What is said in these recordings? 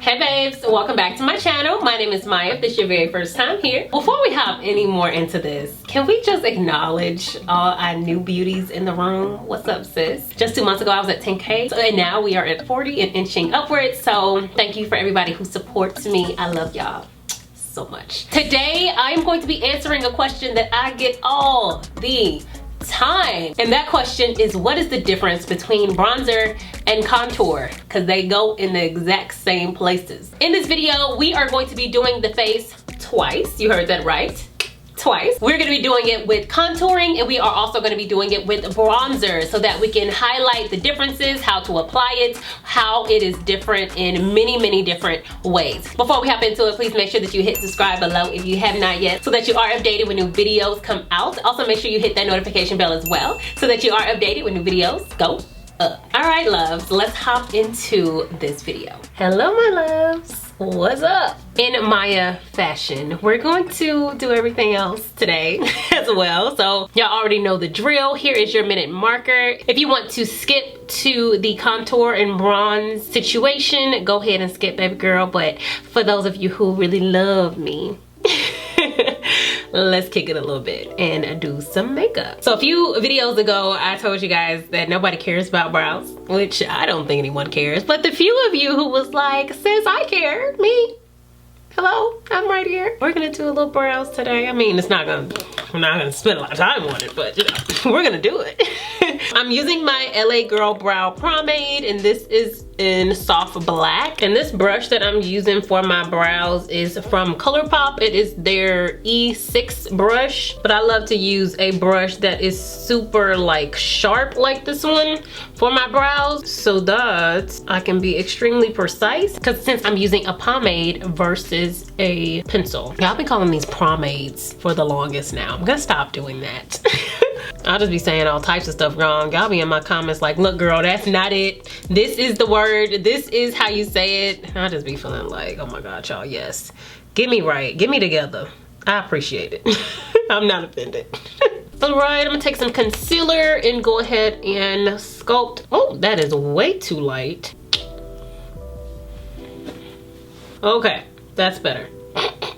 Hey babes, welcome back to my channel. My name is Maya if this is your very first time here. Before we hop any more into this, can we just acknowledge all our new beauties in the room? What's up, sis? Just 2 months ago I was at 10K and now we are at 40 and inching upwards. So thank you for everybody who supports me. I love y'all so much. Today I'm going to be answering a question that I get all the time, and that question is, what is the difference between bronzer and contour? Because they go in the exact same places. In this video we are going to be doing the face twice. You heard that right, twice. We're going to be doing it with contouring, and we are also going to be doing it with bronzer so that we can highlight the differences, how to apply it, how it is different in many different ways. Before we hop into it, please make sure that you hit subscribe below if you have not yet, so that you are updated when new videos come out. Also make sure you hit that notification bell as well so that you are updated when new videos go up. All right, loves, let's hop into this video. Hello, my loves. What's up? In Maya fashion, we're going to do everything else today as well. So y'all already know the drill. Here is your minute marker. If you want to skip to the contour and bronze situation, go ahead and skip, baby girl. But for those of you who really love me, let's kick it a little bit and do some makeup. So a few videos ago, I told you guys that nobody cares about brows, which I don't think anyone cares. But the few of you who was like, sis, I care, me. Hello, I'm right here. We're gonna do a little brows today. I mean, I'm not gonna spend a lot of time on it, but you know, we're gonna do it. I'm using my LA Girl Brow Pomade, and this is in soft black. And this brush that I'm using for my brows is from ColourPop. It is their E6 brush, but I love to use a brush that is super like sharp like this one for my brows, so that I can be extremely precise. Because since I'm using a pomade versus a pencil, y'all been calling these pomades for the longest now. I'm gonna stop doing that. I'll just be saying all types of stuff wrong. Y'all be in my comments like, look girl, that's not it. This is the word. This is how you say it. I'll just be feeling like, oh my God, y'all, yes. Get me right, get me together. I appreciate it. I'm not offended. All right, I'm gonna take some concealer and go ahead and sculpt. Oh, that is way too light. Okay, that's better.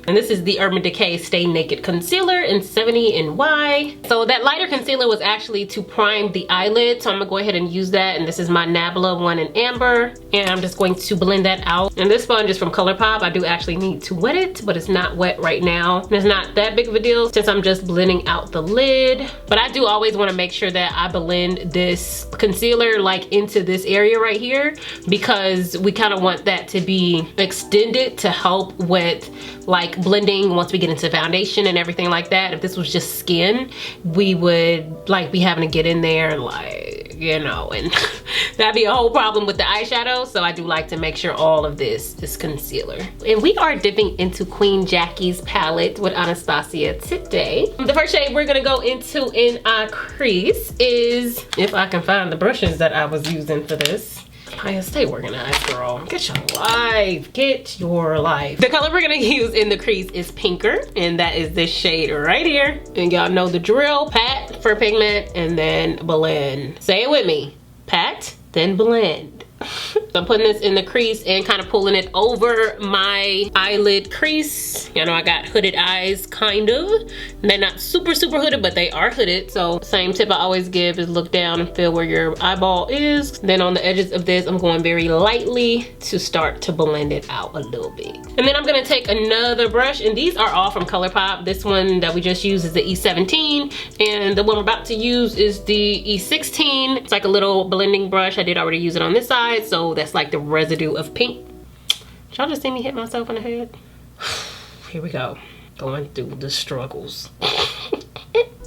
And this is the Urban Decay Stay Naked Concealer in 70 NY. So that lighter concealer was actually to prime the eyelid, so I'm gonna go ahead and use that. And this is my Nabla one in Amber. And I'm just going to blend that out. And this sponge is from ColourPop. I do actually need to wet it, but it's not wet right now. And it's not that big of a deal since I'm just blending out the lid. But I do always wanna make sure that I blend this concealer like into this area right here, because we kind of want that to be extended to help with like blending once we get into foundation and everything like that. If this was just skin, we would like be having to get in there and like, you know, and that'd be a whole problem with the eyeshadow. So I do like to make sure all of this is concealer. And we are dipping into Queen Jackie's palette with Anastasia today. The first shade we're gonna go into in our crease is, if I can find the brushes that I was using for this. Maya, stay organized, girl. Get your life. Get your life. The color we're gonna use in the crease is Pinker, and that is this shade right here. And y'all know the drill. Pat for pigment, and then blend. Say it with me. Pat, then blend. So I'm putting this in the crease and kind of pulling it over my eyelid crease. You know, I got hooded eyes, kind of. They're not super hooded, but they are hooded. So same tip I always give is look down and feel where your eyeball is. Then on the edges of this, I'm going very lightly to start to blend it out a little bit. And then I'm gonna take another brush, and these are all from ColourPop. This one that we just used is the E17, and the one we're about to use is the E16. It's like a little blending brush. I did already use it on this side, so that's like the residue of pink. Did y'all just see me hit myself in the head? Here we go, going through the struggles.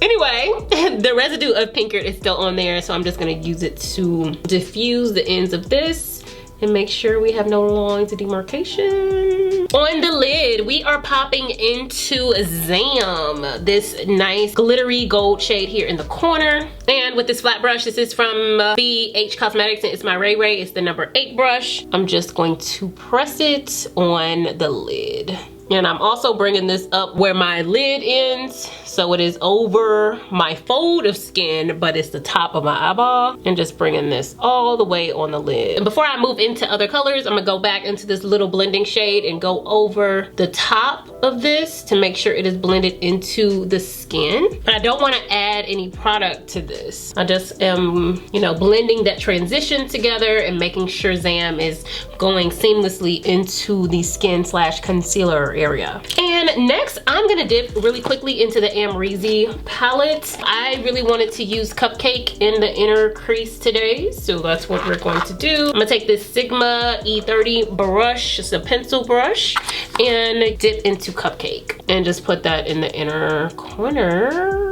Anyway, the residue of Pinker is still on there, so I'm just gonna use it to diffuse the ends of this and make sure we have no lines of demarcation. On the lid, we are popping into Zam, this nice glittery gold shade here in the corner. And with this flat brush, this is from BH Cosmetics, and it's my Ray Ray. It's the number 8 brush. I'm just going to press it on the lid. And I'm also bringing this up where my lid ends, so it is over my fold of skin, but it's the top of my eyeball, and just bringing this all the way on the lid. And before I move into other colors, I'm gonna go back into this little blending shade and go over the top of this to make sure it is blended into the skin. But I don't want to add any product to this. I just am, you know, blending that transition together and making sure Zam is going seamlessly into the skin slash concealer area. And next, I'm gonna dip really quickly into the Amrezy palette. I really wanted to use Cupcake in the inner crease today, so that's what we're going to do. I'm gonna take this Sigma E30 brush, just a pencil brush, and dip into Cupcake and just put that in the inner corner.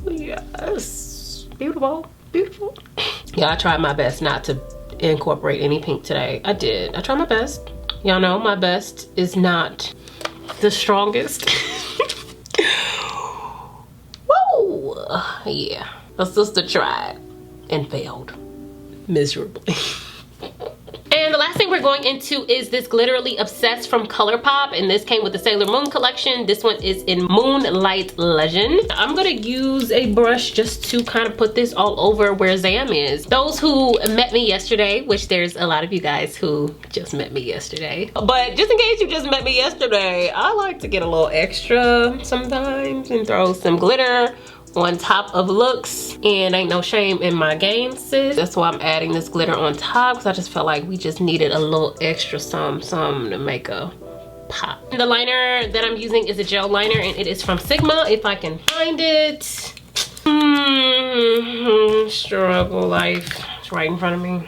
Yes, beautiful, beautiful. Yeah, I tried my best not to incorporate any pink today. I did. I tried my best. Y'all know my best is not the strongest. Whoa! Yeah, my sister tried and failed miserably. And the last thing we're going into is this Glitterly Obsessed from ColourPop, and this came with the Sailor Moon collection. This one is in Moonlight Legend. I'm gonna use a brush just to kind of put this all over where Zam is. Those who met me yesterday, which there's a lot of you guys who just met me yesterday, but just in case you just met me yesterday, I like to get a little extra sometimes and throw some glitter on top of looks, and ain't no shame in my game, sis. That's why I'm adding this glitter on top, because I just felt like we just needed a little extra some to make a pop. The liner that I'm using is a gel liner, and it is from Sigma, if I can find it. Struggle life. It's right in front of me.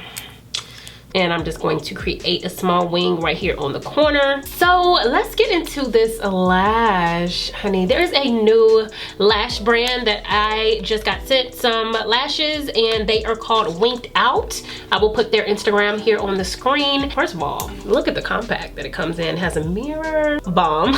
And I'm just going to create a small wing right here on the corner. So let's get into this lash, honey. There's a new lash brand that I just got sent some lashes, and they are called Winked Out. I will put their Instagram here on the screen. First of all, look at the compact that it comes in. It has a mirror, bomb.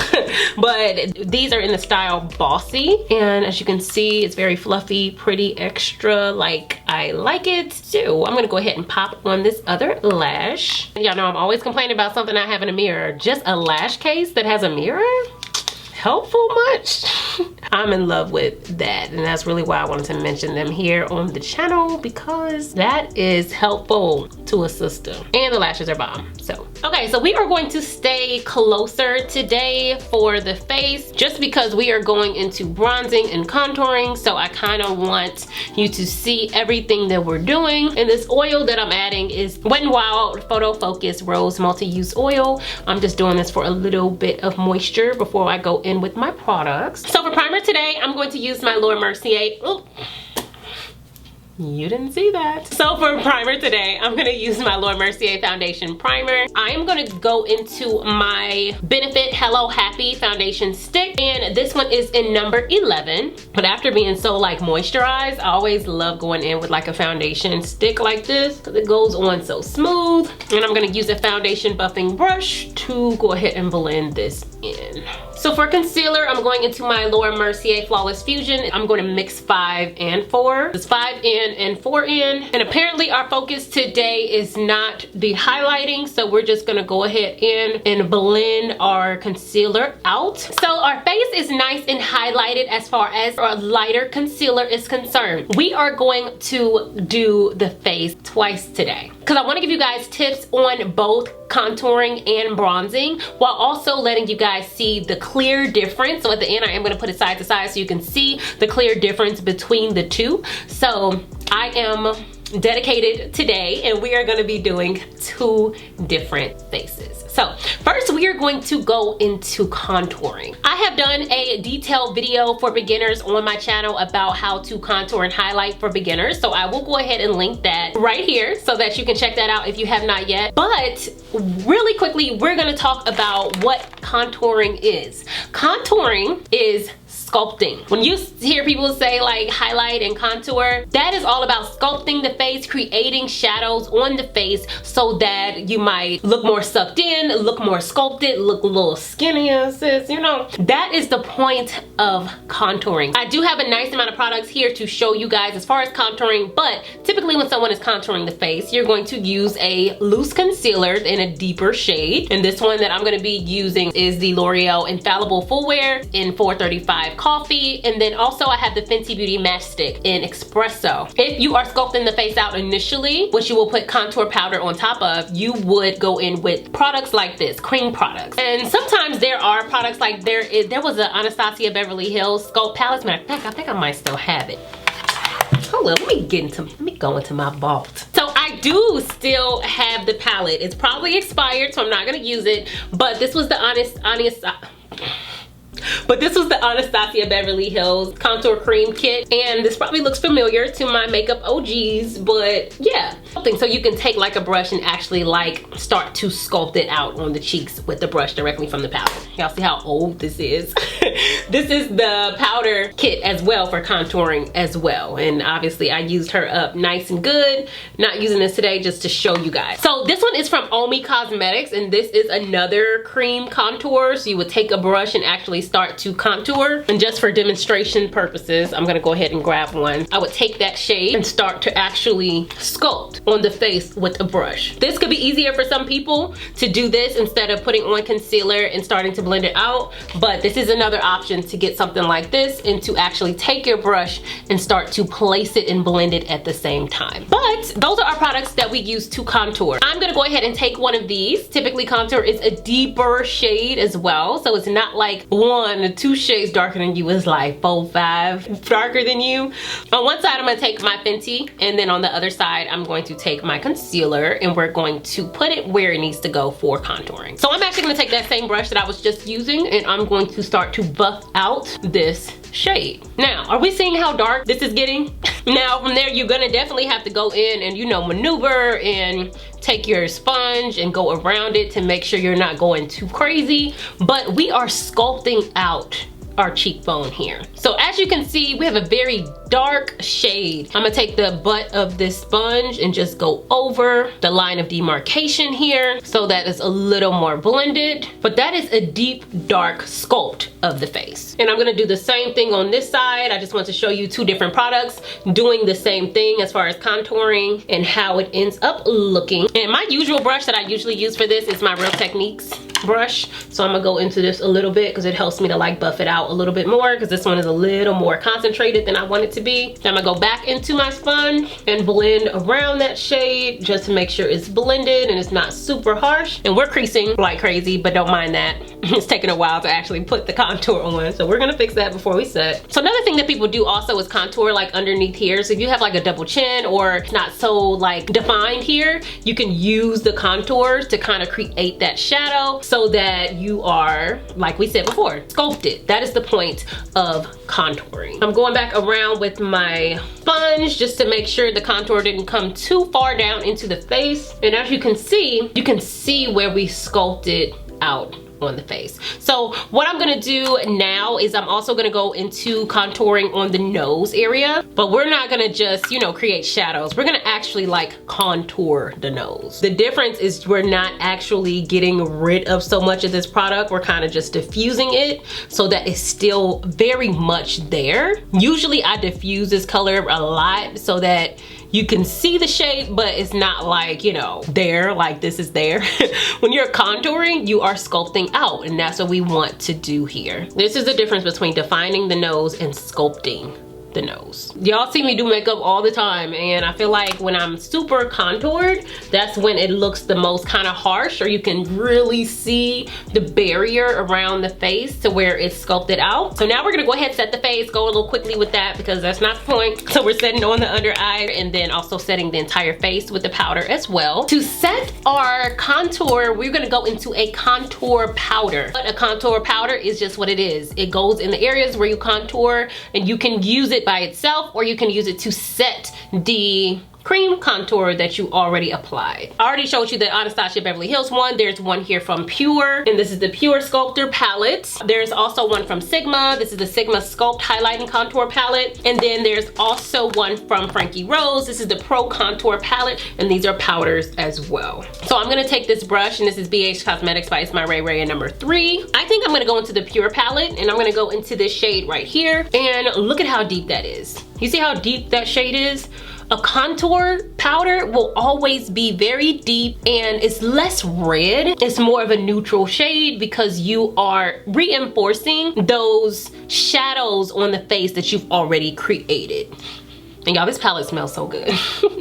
But these are in the style Bossy, and as you can see, it's very fluffy, pretty, extra, like I like it. So I'm gonna go ahead and pop on this other lash. Y'all know I'm always complaining about something not having a mirror. Just a lash case that has a mirror? Helpful much? I'm in love with that, and that's really why I wanted to mention them here on the channel, because that is helpful to a sister. And the lashes are bomb. So okay, so we are going to stay closer today for the face, just because we are going into bronzing and contouring. So I kind of want you to see everything that we're doing. And this oil that I'm adding is Wet n Wild Photo Focus Rose Multi-Use Oil. I'm just doing this for a little bit of moisture before I go in with my products. So for primer today, I'm going to use my Laure Mercier. Ooh. You didn't see that. So for primer today, I'm gonna use my Laure Mercier foundation primer. I am gonna go into my Benefit Hello Happy foundation stick, and this one is in number 11. But after being so like moisturized, I always love going in with like a foundation stick like this, because it goes on so smooth. And I'm gonna use a foundation buffing brush to go ahead and blend this in. So for concealer, I'm going into my Laure Mercier Flawless Fusion. I'm going to mix 5 and 4. It's 5 in and 4 in. And apparently our focus today is not the highlighting, so we're just gonna go ahead in and blend our concealer out. So our face is nice and highlighted as far as our lighter concealer is concerned. We are going to do the face twice today, because I want to give you guys tips on both contouring and bronzing, while also letting you guys see the clear difference. So at the end, I am going to put it side to side so you can see the clear difference between the two. So I am dedicated today, and we are going to be doing 2 different faces. So first, we are going to go into contouring. I have done a detailed video for beginners on my channel about how to contour and highlight for beginners, so I will go ahead and link that right here so that you can check that out if you have not yet. But really quickly, we're going to talk about what contouring is. Contouring is sculpting. When you hear people say like highlight and contour, that is all about sculpting the face, creating shadows on the face so that you might look more sucked in, look more sculpted, look a little skinnier, sis, you know. That is the point of contouring. I do have a nice amount of products here to show you guys as far as contouring, but typically when someone is contouring the face, you're going to use a loose concealer in a deeper shade. And this one that I'm gonna be using is the L'Oreal Infallible Full Wear in 435 Coffee. And then also I have the Fenty Beauty Match Stick in Espresso. If you are sculpting the face out initially, which you will put contour powder on top of, you would go in with products like this, cream products. And sometimes there are products like there was an Anastasia Beverly Hills Sculpt Palette. Matter of fact, I think I might still have it. Hold on, let me go into my vault. So I do still have the palette. It's probably expired, so I'm not gonna use it. But this was the Anastasia Beverly Hills Contour Cream Kit, and this probably looks familiar to my makeup OGs, but yeah. So you can take like a brush and actually like start to sculpt it out on the cheeks with the brush directly from the powder. Y'all see how old this is? This is the powder kit as well for contouring as well, and obviously I used her up nice and good. Not using this today, just to show you guys. So this one is from Omi Cosmetics, and this is another cream contour. So you would take a brush and actually start to contour, and just for demonstration purposes, I'm gonna go ahead and grab one. I would take that shade and start to actually sculpt on the face with a brush. This could be easier for some people to do this instead of putting on concealer and starting to blend it out, but this is another option to get something like this and to actually take your brush and start to place it and blend it at the same time. But those are our products that we use to contour. I'm gonna go ahead and take one of these. Typically contour is a deeper shade as well, so it's not like 1 or 2 shades darker than you, it's like 4, 5 darker than you. On one side I'm gonna take my Fenty, and then on the other side I'm going to take my concealer, and we're going to put it where it needs to go for contouring. So I'm actually gonna take that same brush that I was just using, and I'm going to start to buff out this shade. Now, are we seeing how dark this is getting? Now from there, you're gonna definitely have to go in and, you know, maneuver and take your sponge and go around it to make sure you're not going too crazy. But we are sculpting out our cheekbone here. So as you can see, we have a very dark shade. I'm gonna take the butt of this sponge and just go over the line of demarcation here so that it's a little more blended. But that is a deep, dark sculpt of the face. And I'm gonna do the same thing on this side. I just want to show you 2 different products doing the same thing as far as contouring and how it ends up looking. And my usual brush that I usually use for this is my Real Techniques brush. So I'm gonna go into this a little bit because it helps me to like buff it out a little bit more, because this one is a little more concentrated than I want it to be. So I'm gonna go back into my sponge and blend around that shade just to make sure it's blended and it's not super harsh. And we're creasing like crazy, but don't mind that. It's taking a while to actually put the contour on, so we're gonna fix that before we set. So another thing that people do also is contour like underneath here. So if you have like a double chin or it's not so like defined here, you can use the contours to kind of create that shadow so that you are, like we said before, sculpted. That is the point of contouring. I'm going back around with my sponge just to make sure the contour didn't come too far down into the face. And as you can see where we sculpted out on the face. So what I'm gonna do now is I'm also gonna go into contouring on the nose area, but we're not gonna just, you know, create shadows. We're gonna actually like contour the nose. The difference is we're not actually getting rid of so much of this product. We're kind of just diffusing it so that it's still very much there. Usually I diffuse this color a lot so that you can see the shade, but it's not like, you know, there, like this is there. When you're contouring, you are sculpting out, and that's what we want to do here. This is the difference between defining the nose and sculpting the nose. Y'all see me do makeup all the time, and I feel like when I'm super contoured, that's when it looks the most kind of harsh, or you can really see the barrier around the face to where it's sculpted out. So now we're gonna go ahead and set the face, go a little quickly with that because that's not the point. So we're setting on the under eye and then also setting the entire face with the powder as well. To set our contour, we're gonna go into a contour powder. But a contour powder is just what it is. It goes in the areas where you contour, and you can use it by itself or you can use it to set the cream contour that you already applied. I already showed you the Anastasia Beverly Hills one. There's one here from Pure, and this is the Pure Sculptor palette. There's also one from Sigma. This is the Sigma Sculpt Highlight and Contour palette. And then there's also one from Frankie Rose. This is the Pro Contour palette, and these are powders as well. So I'm gonna take this brush, and this is BH Cosmetics by It's My Ray Ray in number 3. I think I'm gonna go into the Pure palette, and I'm gonna go into this shade right here, and look at how deep that is. You see how deep that shade is? A contour powder will always be very deep, and it's less red. It's more of a neutral shade because you are reinforcing those shadows on the face that you've already created. And y'all, this palette smells so good.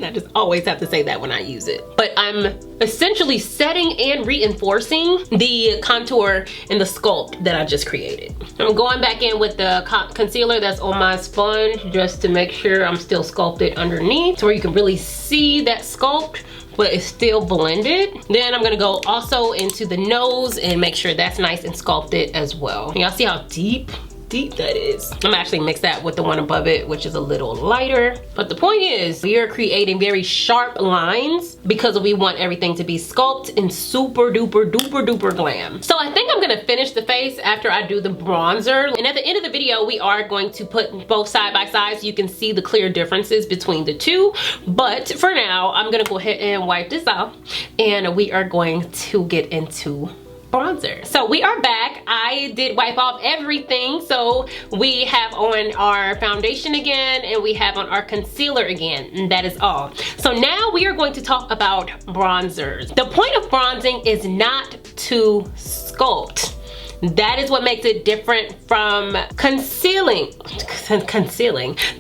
I just always have to say that when I use it. But I'm essentially setting and reinforcing the contour and the sculpt that I just created. I'm going back in with the concealer that's on my sponge just to make sure I'm still sculpted underneath, so where you can really see that sculpt, but it's still blended. Then I'm gonna go also into the nose and make sure that's nice and sculpted as well. Y'all see how deep that is? I'm actually mix that with the one above it, which is a little lighter. But the point is, we are creating very sharp lines because we want everything to be sculpted and super duper duper duper glam. So I think I'm gonna finish the face after I do the bronzer. And at the end of the video, we are going to put both side by side so you can see the clear differences between the two. But for now, I'm gonna go ahead and wipe this off, and we are going to get into bronzer. So we are back. I did wipe off everything. So we have on our foundation again, and we have on our concealer again, and that is all. So now we are going to talk about bronzers. The point of bronzing is not to sculpt. That is what makes it different from concealing.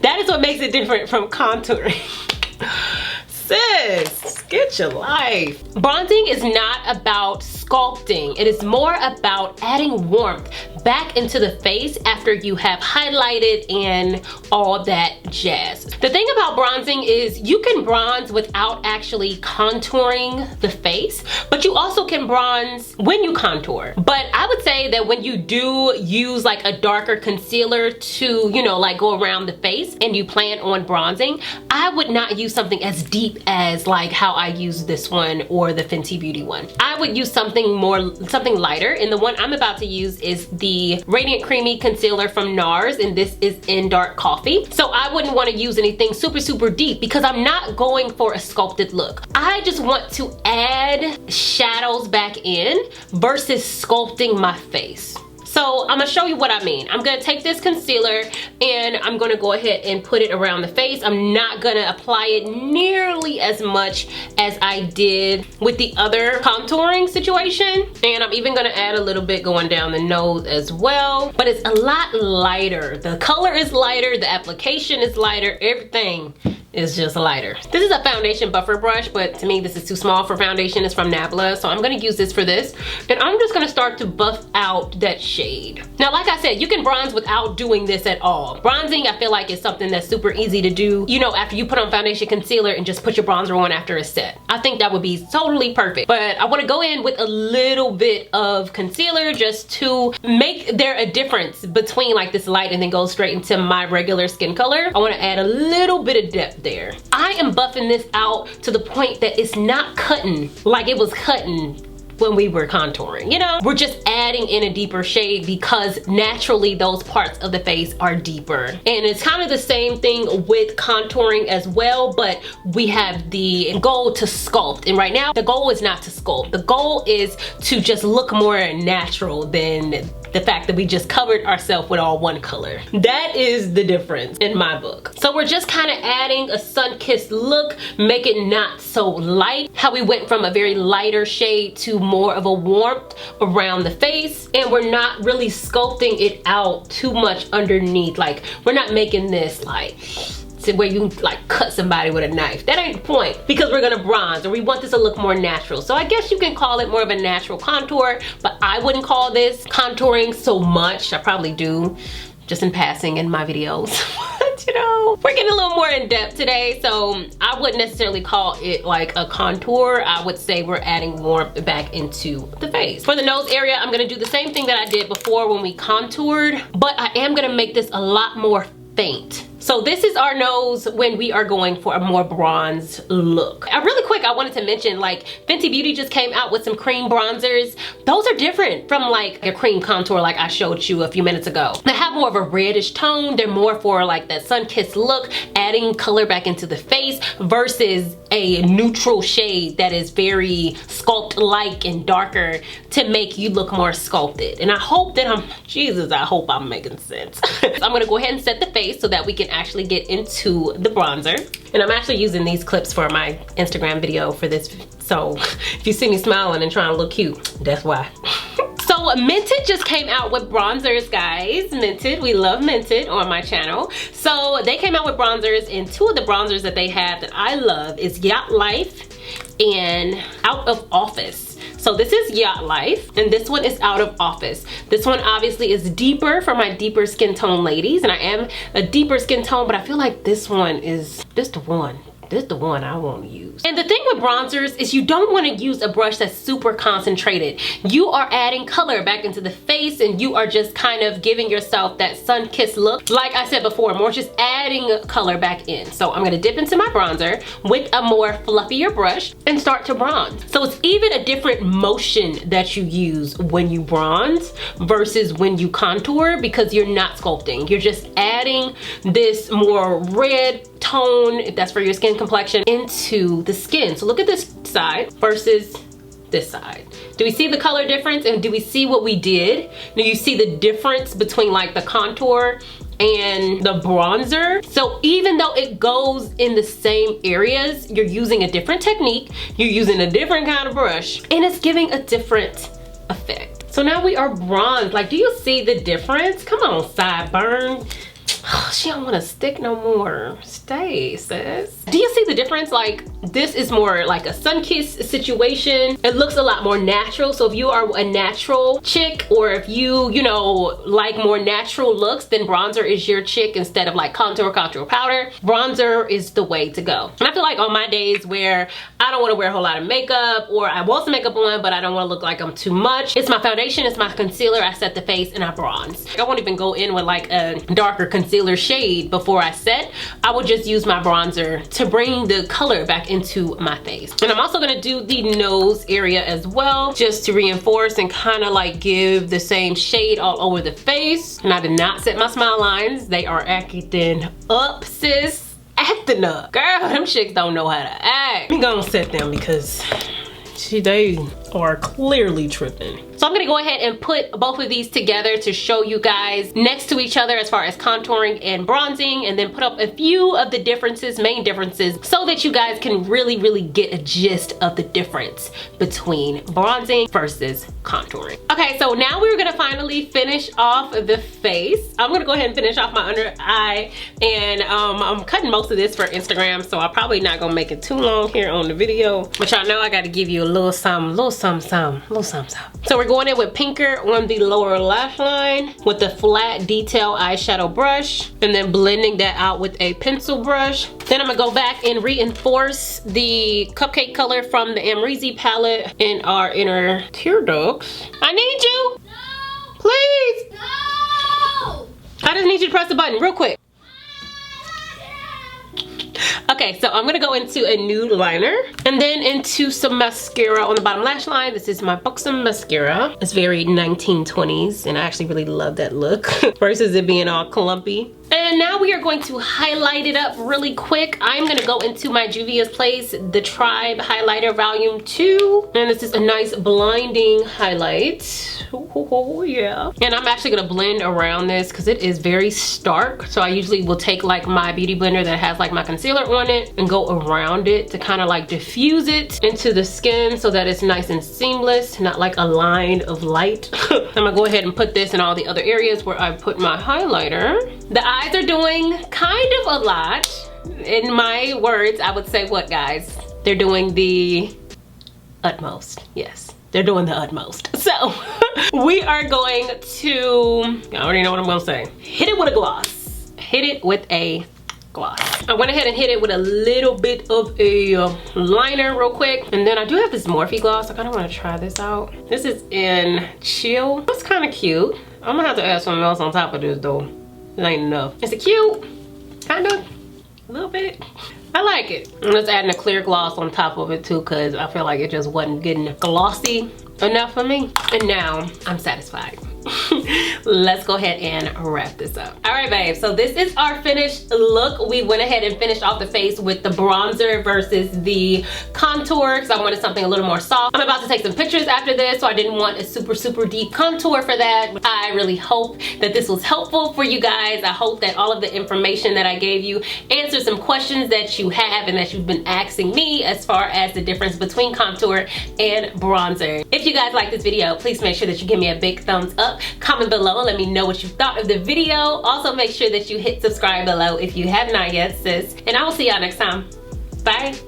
That is what makes it different from contouring. Sis, get your life. Bronzing is not about sculpting. It is more about adding warmth back into the face after you have highlighted and all that jazz. The thing about bronzing is you can bronze without actually contouring the face, but you also can bronze when you contour. But I would say that when you do use like a darker concealer to, you know, like go around the face and you plan on bronzing, I would not use something as deep as like how I use this one or the Fenty Beauty one. I would use something lighter, and the one I'm about to use is the Radiant Creamy Concealer from NARS, and this is in Dark Coffee. So I wouldn't want to use anything super dupe because I'm not going for a sculpted look. I just want to add shadows back in versus sculpting my face. So I'm gonna show you what I mean. I'm gonna take this concealer and I'm gonna go ahead and put it around the face. I'm not gonna apply it nearly as much as I did with the other contouring situation. And I'm even gonna add a little bit going down the nose as well. But it's a lot lighter. The color is lighter, the application is lighter, everything is just lighter. This is a foundation buffer brush, but to me this is too small for foundation. It's from Nabla, so I'm gonna use this for this. And I'm just gonna start to buff out that shade. Now, like I said, you can bronze without doing this at all. Bronzing, I feel like, is something that's super easy to do, you know, after you put on foundation, concealer, and just put your bronzer on after it's set. I think that would be totally perfect. But I wanna go in with a little bit of concealer just to make there a difference between like this light and then go straight into my regular skin color. I wanna add a little bit of depth there. I am buffing this out to the point that it's not cutting like it was cutting when we were contouring, you know? We're just adding in a deeper shade because naturally those parts of the face are deeper. And it's kind of the same thing with contouring as well, but we have the goal to sculpt. And right now, the goal is not to sculpt. The goal is to just look more natural than the fact that we just covered ourselves with all one color. That is the difference in my book. So we're just kind of adding a sun-kissed look, make it not so light. How we went from a very lighter shade to more of a warmth around the face, and we're not really sculpting it out too much underneath. Like, we're not making this like where you like cut somebody with a knife. That ain't the point, because we're gonna bronze, or we want this to look more natural. So I guess you can call it more of a natural contour, but I wouldn't call this contouring so much. I probably do, just in passing in my videos. But you know, we're getting a little more in depth today, so I wouldn't necessarily call it like a contour. I would say we're adding warmth back into the face. For the nose area, I'm gonna do the same thing that I did before when we contoured, but I am gonna make this a lot more faint. So this is our nose when we are going for a more bronze look. Really quick, I wanted to mention, like, Fenty Beauty just came out with some cream bronzers. Those are different from like a cream contour like I showed you a few minutes ago. They have more of a reddish tone. They're more for like that sun-kissed look, adding color back into the face versus a neutral shade that is very sculpt-like and darker to make you look more sculpted. And I hope that I hope I'm making sense. So I'm gonna go ahead and set the face so that we can actually get into the bronzer. And I'm actually using these clips for my Instagram video for this. So if you see me smiling and trying to look cute, that's why. So Mented just came out with bronzers, guys. Mented, we love Mented on my channel. So they came out with bronzers, and two of the bronzers that they have that I love is Yacht Life and Out of Office. So this is Yacht Life, and this one is Out of Office. This one obviously is deeper for my deeper skin tone ladies, and I am a deeper skin tone, but I feel like this one is just the one. This is the one I want to use. And the thing with bronzers is you don't want to use a brush that's super concentrated. You are adding color back into the face, and you are just kind of giving yourself that sun-kissed look. Like I said before, more just adding color back in. So I'm going to dip into my bronzer with a more fluffier brush and start to bronze. So it's even a different motion that you use when you bronze versus when you contour, because you're not sculpting. You're just adding this more red tone, if that's for your skin complexion, into the skin. So look at this side versus this side. Do we see the color difference, and do we see what we did? Do you see the difference between like the contour and the bronzer? So even though it goes in the same areas, you're using a different technique, you're using a different kind of brush, and it's giving a different effect. So now we are bronzed. Like, do you see the difference? Come on, sideburn. She don't want to stick no more. Stay, sis. Do you see the difference? Like, this is more like a sun-kissed situation. It looks a lot more natural. So if you are a natural chick, or if you know, like more natural looks, then bronzer is your chick instead of like contour powder. Bronzer is the way to go. And I feel like on my days where I don't want to wear a whole lot of makeup, or I want some makeup on, but I don't want to look like I'm too much, it's my foundation, it's my concealer, I set the face, and I bronze. I won't even go in with like a darker concealer shade before I set. I would just use my bronzer to bring the color back into my face. And I'm also gonna do the nose area as well, just to reinforce and kind of like give the same shade all over the face. And I did not set my smile lines. They are acting up, sis. Acting up. Girl, them chicks don't know how to act. I'm gonna set them because they are clearly tripping. So I'm gonna go ahead and put both of these together to show you guys next to each other as far as contouring and bronzing, and then put up a few of the differences, main differences, so that you guys can really get a gist of the difference between bronzing versus contouring. Okay, so now we're gonna finally finish off the face. I'm gonna go ahead and finish off my under eye, and I'm cutting most of this for Instagram, so I'm probably not gonna make it too long here on the video, but y'all know I gotta give you a little something. So we're going in with pinker on the lower lash line with a flat detail eyeshadow brush, and then blending that out with a pencil brush. Then I'm gonna go back and reinforce the cupcake color from the Amrezy palette in our inner tear ducts. I need you. No. Please. No. I just need you to press the button real quick. Okay, so I'm gonna go into a nude liner and then into some mascara on the bottom lash line. This is my Buxom mascara. It's very 1920s, and I actually really love that look versus it being all clumpy. And now we are going to highlight it up really quick. I'm gonna go into my Juvia's Place, the Tribe Highlighter Volume 2. And this is a nice blinding highlight. Oh, yeah. And I'm actually gonna blend around this because it is very stark. So I usually will take like my beauty blender that has like my concealer on it and go around it to kind of like diffuse it into the skin so that it's nice and seamless, not like a line of light. I'm gonna go ahead and put this in all the other areas where I put my highlighter. The eyes are doing kind of a lot. In my words, I would say what, guys? They're doing the utmost. Yes, they're doing the utmost. So we are going to, I already know what I'm gonna say. Hit it with a gloss. Hit it with a gloss. I went ahead and hit it with a little bit of a liner real quick. And then I do have this Morphe gloss. I kind of want to try this out. This is in Chill. It's kind of cute. I'm gonna have to add something else on top of this though. It ain't enough. Is it cute? kind of, a little bit. I like it. I'm just adding a clear gloss on top of it too, because I feel like it just wasn't getting glossy enough for me. And now I'm satisfied. Let's go ahead and wrap this up. All right, babe, so this is our finished look. We went ahead and finished off the face with the bronzer versus the contour, because I wanted something a little more soft. I'm about to take some pictures after this, so I didn't want a super deep contour for that. I really hope that this was helpful for you guys. I hope that all of the information that I gave you answered some questions that you have and that you've been asking me as far as the difference between contour and bronzer. If you guys like this video, please make sure that you give me a big thumbs up. Comment below, let me know what you thought of the video. Also make sure that you hit subscribe below if you have not yet, sis. And I will see y'all next time. Bye.